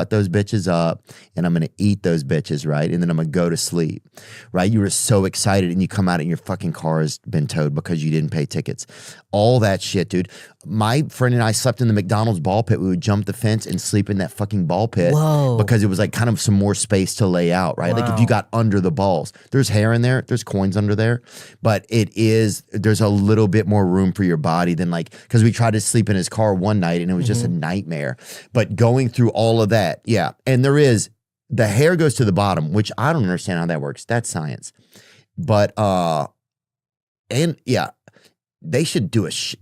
cut those bitches up and I'm going to eat those bitches, right? And then I'm going to go to sleep, right? You were so excited and you come out and your fucking car has been towed because you didn't pay tickets. All that shit, dude. My friend and I slept in the McDonald's ball pit. We would jump the fence and sleep in that fucking ball pit. Whoa. Because it was like kind of some more space to lay out, right? Wow. Like if you got under the balls, there's hair in there, there's coins under there, but there's a little bit more room for your body than like, because we tried to sleep in his car one night and it was just a nightmare. But going through all of that, yeah. And the hair goes to the bottom, which I don't understand how that works. That's science. But, and yeah. They should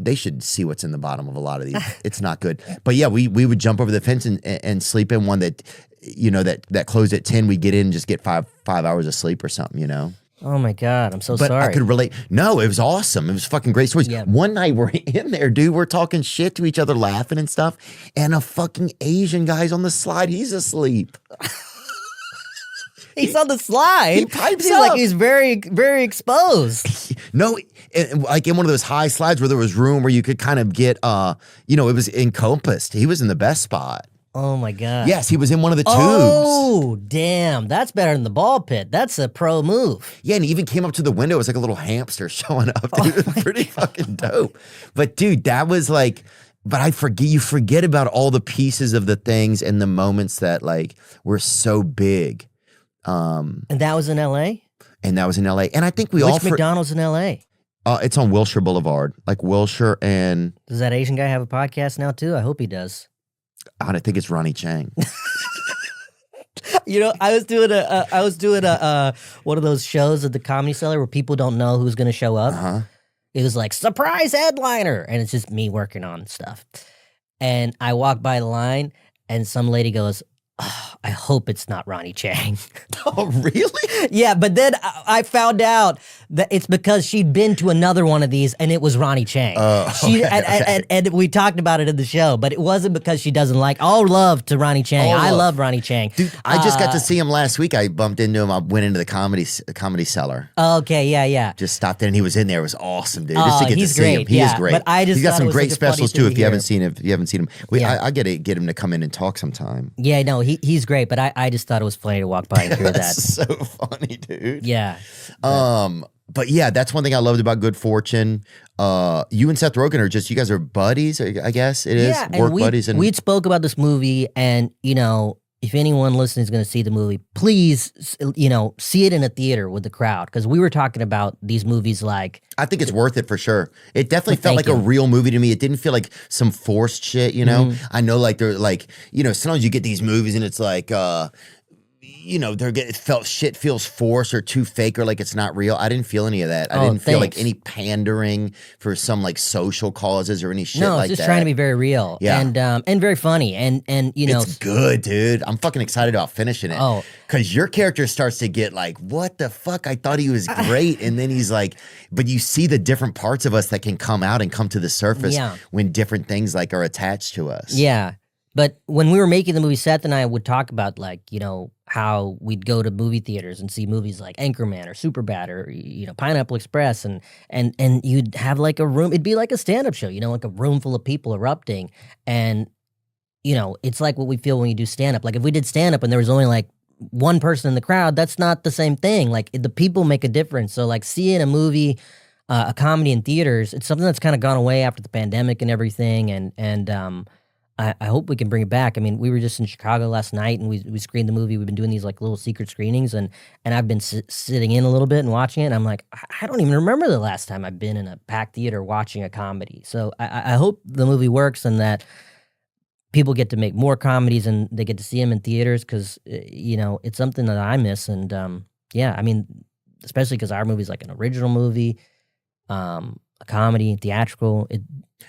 they should see what's in the bottom of a lot of these. It's not good. But yeah, we would jump over the fence and sleep in one that, you know, that closed at 10. We get in and just get five hours of sleep or something, you know? Oh my God, I'm so but sorry. I could relate. No, it was awesome. It was fucking great stories. Yeah. One night we're in there, dude. We're talking shit to each other, laughing and stuff. And a fucking Asian guy's on the slide. He's asleep. He's on the slide. He pipes Seems up. like he's very, very exposed. No, like in one of those high slides where there was room where you could kind of get, you know, it was encompassed. He was in the best spot. Oh my God. Yes, he was in one of the tubes. Oh, damn. That's better than the ball pit. That's a pro move. Yeah, and he even came up to the window. It was like a little hamster showing up. Dude. It was pretty fucking dope. But dude, that was like, but you forget about all the pieces of the things and the moments that like were so big. And that was in L.A.? And that was in L.A. And I think Which McDonald's in L.A.? It's on Wilshire Boulevard. Like Wilshire and... Does that Asian guy have a podcast now too? I hope he does. I think it's Ronnie Chang. You know, I was doing a one of those shows at the Comedy Cellar where people don't know who's going to show up. Uh-huh. It was like, surprise headliner. And it's just me working on stuff. And I walk by the line and some lady goes, oh, I hope it's not Ronnie Chang. Oh, really? Yeah, but then I found out that it's because she'd been to another one of these and it was Ronnie Chang. And we talked about it in the show, but it wasn't because she doesn't like, all love to Ronnie Chang. I love Ronnie Chang. Dude, I just got to see him last week. I bumped into him. I went into the comedy cellar. Okay, yeah. Just stopped in and he was in there. It was awesome, dude. Just to get he's to see great. him. He is great. But I just He's got thought some it was great such a funny specials thing too to if you hear. haven't seen him. I got to get him to come in and talk sometime. Yeah, no, he's great, but I just thought it was funny to walk by and hear that. That's so funny, dude. Yeah. But yeah, that's one thing I loved about Good Fortune. You and Seth Rogen are you guys are buddies, I guess it is. Yeah, Work buddies. And we spoke about this movie, and, you know, if anyone listening is going to see the movie, please, you know, see it in a theater with the crowd, because we were talking about these movies like... I think it's worth it for sure. It definitely felt like you. a real movie to me. It didn't feel like some forced shit, you know? I know like they're like, you know, sometimes you get these movies and it's like, you know, shit feels forced or too fake or like it's not real. I didn't feel any of that. I didn't feel like any pandering for some like social causes or any shit like that. No, it's just trying to be very real. Yeah. And very funny. And you know, it's good, dude. I'm fucking excited about finishing it. Oh. Because your character starts to get like, what the fuck? I thought he was great. And then he's like, but you see the different parts of us that can come out and come to the surface when different things like are attached to us. Yeah. But when we were making the movie, Seth and I would talk about like, you know, how we'd go to movie theaters and see movies like Anchorman or Superbad or, you know, Pineapple Express, and you'd have like a room. It'd be like a stand-up show, you know, like a room full of people erupting. And, you know, it's like what we feel when you do stand-up. Like if we did stand-up and there was only like one person in the crowd, that's not the same thing. Like the people make a difference. So like seeing a movie, a comedy in theaters, it's something that's kind of gone away after the pandemic and everything. And I hope we can bring it back. I mean, we were just in Chicago last night and we screened the movie. We've been doing these like little secret screenings, and I've been sitting in a little bit and watching it. And I'm like, I don't even remember the last time I've been in a packed theater watching a comedy. So I hope the movie works and that people get to make more comedies and they get to see them in theaters, because, you know, it's something that I miss. And yeah, I mean, especially because our movie's like an original movie, a comedy, theatrical.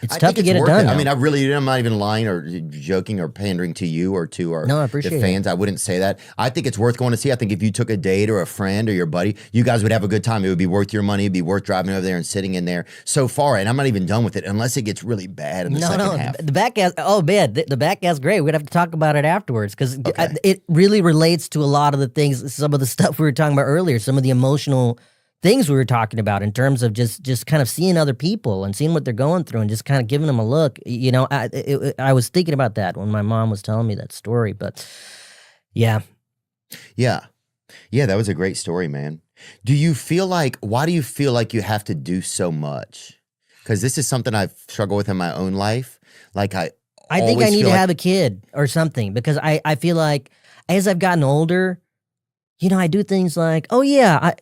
It's tough to get it done. I mean, I'm not even lying or joking or pandering to you or to our the fans. I wouldn't say that. I think it's worth going to see. I think if you took a date or a friend or your buddy, you guys would have a good time. It would be worth your money. It'd be worth driving over there and sitting in there so far. And I'm not even done with it unless it gets really bad in the second half. The back gas. Oh man, the back gas great. We'd have to talk about it afterwards, because it really relates to a lot of the things, some of the stuff we were talking about earlier, some of the emotional things we were talking about in terms of just kind of seeing other people and seeing what they're going through and just kind of giving them a look. You know, I was thinking about that when my mom was telling me that story, but yeah. Yeah. Yeah, that was a great story, man. Why do you feel like you have to do so much? Because this is something I've struggled with in my own life. Like I think I need to have a kid or something, because I feel like as I've gotten older, you know, I do things like, oh yeah,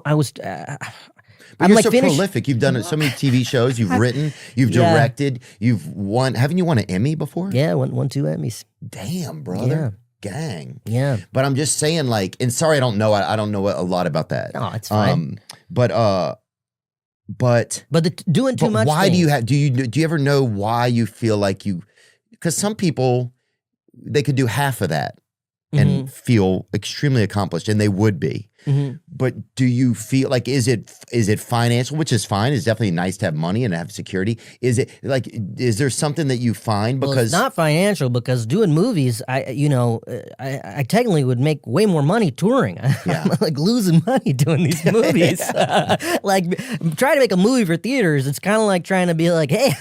I was. But you're so prolific. You've done so many TV shows. You've written. You've directed. You've won. Haven't you won an Emmy before? Yeah, won 2 Emmys. Damn, brother. Gang. Yeah. But I'm just saying, like, and sorry, I don't know a lot about that. No, it's fine. But doing too much. Why do you ever know why you feel like you? Because some people, they could do half of that and feel extremely accomplished, and they would be. But do you feel like, is it financial, which is fine? It's definitely nice to have money and have security. Is it like, is there something that you find? Because it's not financial, because doing movies, I technically would make way more money touring. I'm like losing money doing these movies. Like trying to make a movie for theaters, it's kind of like trying to be like, hey,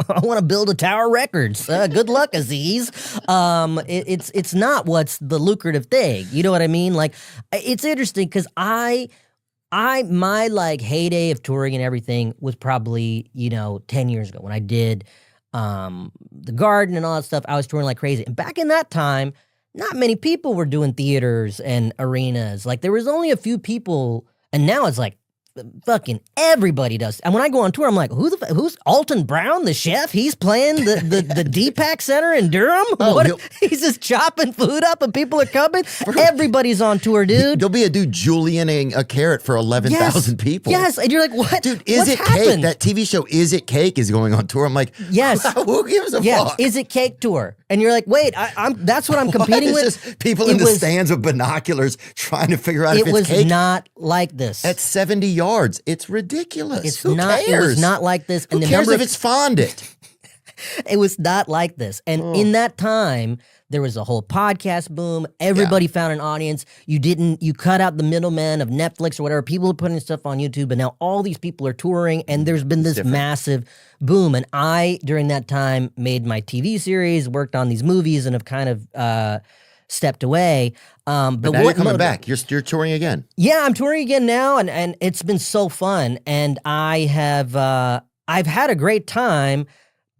I want to build a Tower Records. Good luck, Aziz. It's not what's the lucrative thing. You know what I mean? Like, it's interesting because my like heyday of touring and everything was probably, 10 years ago when I did The Garden and all that stuff. I was touring like crazy. And back in that time, not many people were doing theaters and arenas. Like there was only a few people, and now it's like fucking everybody does. And when I go on tour, I'm like, who's Alton Brown, the chef? He's playing the DPAC Center in Durham? He's just chopping food up and people are coming? Everybody's on tour, dude. There'll be a dude Julianing a carrot for 11,000 people. Yes, and you're like, what? Dude, Is It Cake? That TV show, Is It Cake, is going on tour. I'm like, yes. Who gives a fuck? Is It Cake tour? And you're like, wait, that's what I'm competing with? Just people in the stands with binoculars trying to figure out if it's cake. It was not like this. At 70 yards. It's ridiculous. Who cares? It was not like this. Who cares if it's fondant? It was not like this. And in that time, there was a whole podcast boom. Everybody found an audience. You cut out the middlemen of Netflix or whatever. People are putting stuff on YouTube, and now all these people are touring, and there's been this massive boom. And I, during that time, made my TV series, worked on these movies, and have kind of stepped away. But now you're coming back. You're touring again. Yeah, I'm touring again now, and it's been so fun. And I've had a great time.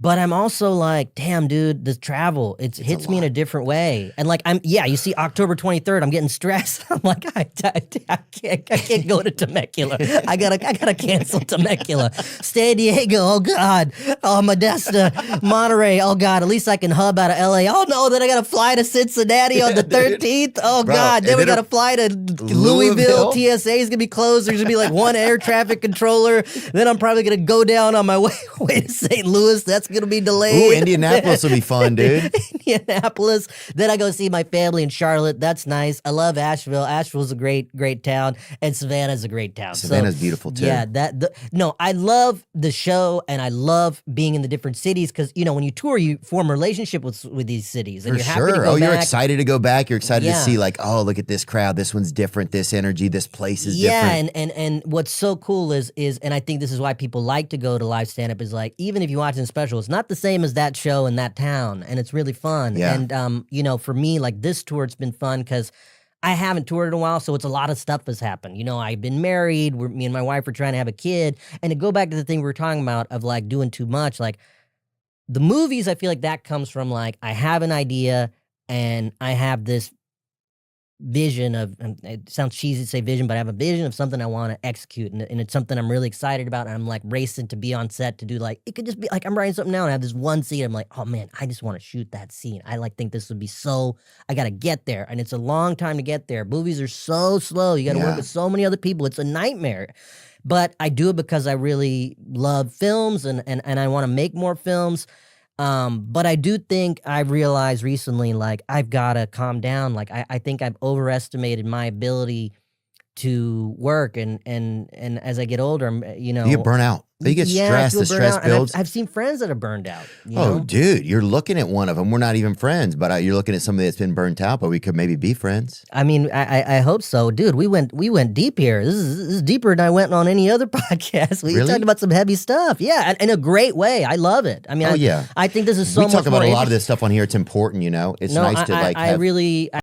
But I'm also like, damn, dude, the travel, it hits me in a different way. And like, you see October 23rd, I'm getting stressed. I'm like, I can't go to Temecula. I gotta cancel Temecula. San Diego, oh God. Oh, Modesto, Monterey, oh God, at least I can hub out of LA. Oh no, then I gotta fly to Cincinnati on the 13th. Oh God, then we gotta fly to Louisville. TSA is gonna be closed. There's gonna be like one air traffic controller. Then I'm probably gonna go down on my way to St. Louis. That's gonna be delayed. Ooh, Indianapolis will be fun, dude. Indianapolis. Then I go see my family in Charlotte. That's nice. I love Asheville. Asheville's a great town, and Savannah's a great town. Savannah's beautiful too. Yeah, I love the show, and I love being in the different cities because when you tour, you form a relationship with these cities, and you're happy to go back. You're excited to go back. You're excited to see like, oh, look at this crowd. This one's different. This energy. This place is different. Yeah, and what's so cool is, and I think this is why people like to go to live stand up is like, even if you watch in special, it's not the same as that show in that town, and it's really fun. Yeah. And for me, like this tour, it's been fun because I haven't toured in a while, so it's a lot of stuff has happened. I've been married. Me and my wife are trying to have a kid, and to go back to the thing we were talking about of like doing too much, like the movies, I feel like that comes from like I have an idea and I have this vision of, and it sounds cheesy to say vision, but I have a vision of something I want to execute, and it's something I'm really excited about, and I'm like racing to be on set to do, like, it could just be like I'm writing something now and I have this one scene, I'm like, oh man, I just want to shoot that scene. I like think this would be I gotta get there, and it's a long time to get there. Movies are so slow. You gotta work with so many other people. It's a nightmare. But I do it because I really love films and I want to make more films. But I do think I've realized recently, like, I've got to calm down. Like, I think I've overestimated my ability to work. And as I get older, you get burnt out. You get stressed. The stress builds. I've seen friends that are burned out. Dude, you're looking at one of them. We're not even friends, but you're looking at somebody that's been burnt out, but we could maybe be friends. I mean, I hope so. Dude, we went deep here. This is deeper than I went on any other podcast. We talked about some heavy stuff. Yeah, in a great way. I love it. I mean, I think this is so much more. We talk about a lot of this stuff on here. It's important, It's nice to I really